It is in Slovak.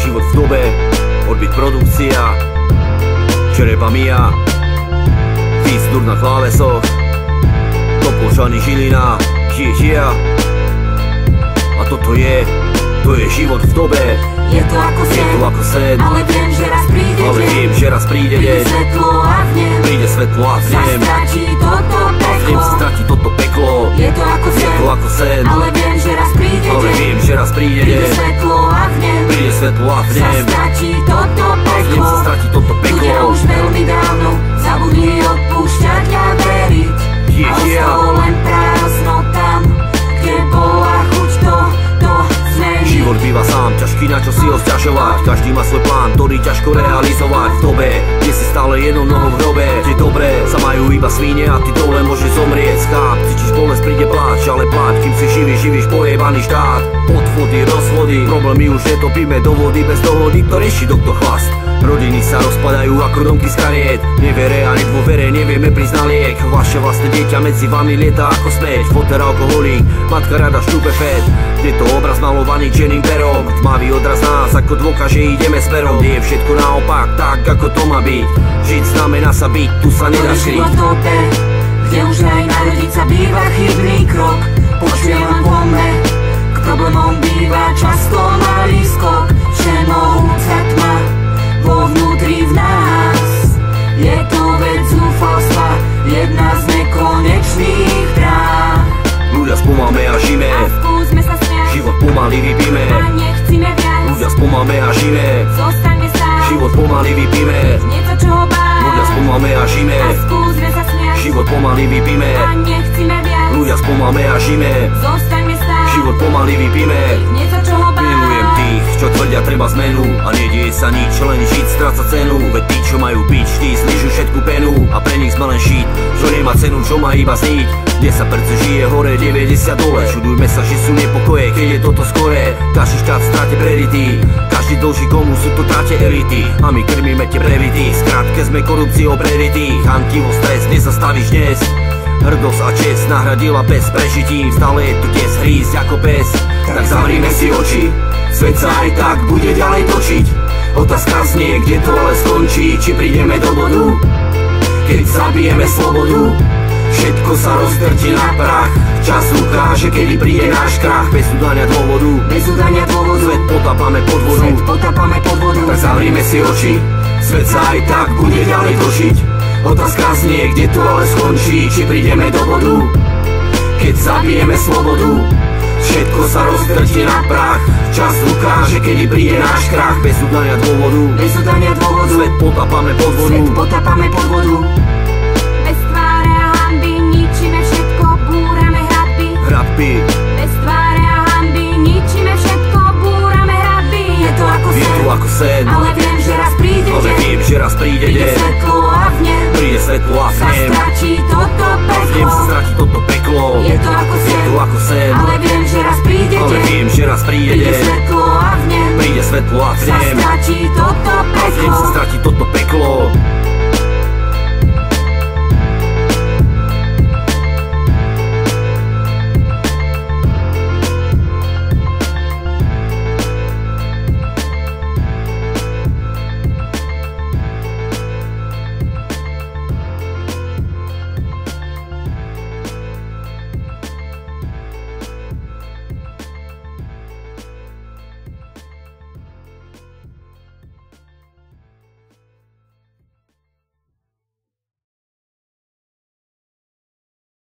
Život v dobe, odbyt produkcia, Čereba Mia, Fíz dur na klávesoch, Topolčany Žilina, a toto je život v dobe. Je to ako sen, ale viem, že raz príde deň, príde svetlo a v ňom sa stratí toto peklo. Je to ako sen, ale viem, že raz príde deň, príde svetlo a v ňom sa stratí toto peklo. Ľudia už veľmi dávno zabudli odpúšťať a veriť, a ostalo len prázdno tam, kde bola chuť to zmeniť. Život býva sám, ťažký na čo si ho sťažovať. Každý má svoj plán, ktorý ťažko realizovať. V dobe, kde si stále jednou nohou v hrobe, kde dobré sa majú iba svíne a ty dole môžeš zomrieť. Skáp, cítiš bolesť, príde pláč, ale pláč, kým si živíš pojebaný štát. Podvody, rozvody, problémy už netopíme do vody, bez dohody to rieši doktor Chlast. Rodiny sa rozpadajú ako domky z kariet, nevere ani dôvere, nevieme prísť na liek. Vaše vlastné dieťa medzi vami lieta ako späť. Foter alkoholík, matka rada šťupe fed. Je to obraz malovaný černým perom, tmavý odraz nás ako dôkaz, že ideme smerom. Nie je všetko naopak, tak ako to má byť. Žiť znamená sa byť, tu sa nedá škriť. Kde už aj narodiť sa býva chybný krok. Počujem len po mne, k problémom býva často malý skok. Všemohúca tma vo vnútri v nás, je to vec zúfalstva, jedna z nekonečných brán. Ľudia spomalme a žijeme, a skúsme sa smiať, život pomaly vypíme, a nechcíme viac. Ľudia spomalme a žijeme, zostaňme sám, život pomaly vypíme, nie sa čoho báť. Ľudia spomalme a žijeme, a skúsme sa smiať, život pomaly vypíme, a nechcíme viac. Ľudia spomalme a žijeme, zostaňme sám, život pomaly vypíme, nie sa čoho báť. Milujem tých, čo tvrdia treba zmenu, a nedieje sa nič, len žiť stráca cenu. Veď tí, čo majú byť, vždy znižujú všetku penu, a pre nich sme len šít, čo nemá cenu, čo má iba zniť. 10% žije hore, 90 dole. Čudujme sa, že sú nepokoje, keď je toto skore. Každý štát v strate priority, každý dlží komu, sú to tráte elity, a my krmíme tie brevity. Skrátke sme korupciou prerytí, hankivo stres, nezastavíš dnes. Hrdosť a čest nahradila pes prežitím, stále je tu tes hrísť ako pes. Tak zavrime si oči, svet sa aj tak bude ďalej točiť. Otázka znie, kde to ale skončí, či prídeme do bodu, keď zabijeme slobodu. Všetko sa roztrti na prach, čas ukáže, kedy príde náš krach. Bez udania dôvodu, svet potápame pod vodu, tak zavrime si oči, svet sa aj tak bude ďalej točiť. Otázka znie, kde to ale skončí, či prídeme do bodu, keď zabijeme slobodu. Všetko sa roztrti na prach, čas ukáže, kedy príde náš krach. Bez udania dôvodu, svet potápame pod vodu, Bez tváre a hanby ničíme všetko, búrame hradby. Bez tváre a hanby ničíme všetko, búrame hradby. Je to ako sen, ale viem, že raz príde deň, príde svetlo a v ňom sa stratí toto peklo. Je to ako sen, ale viem, že raz príde deň, príde svetlo a v ňom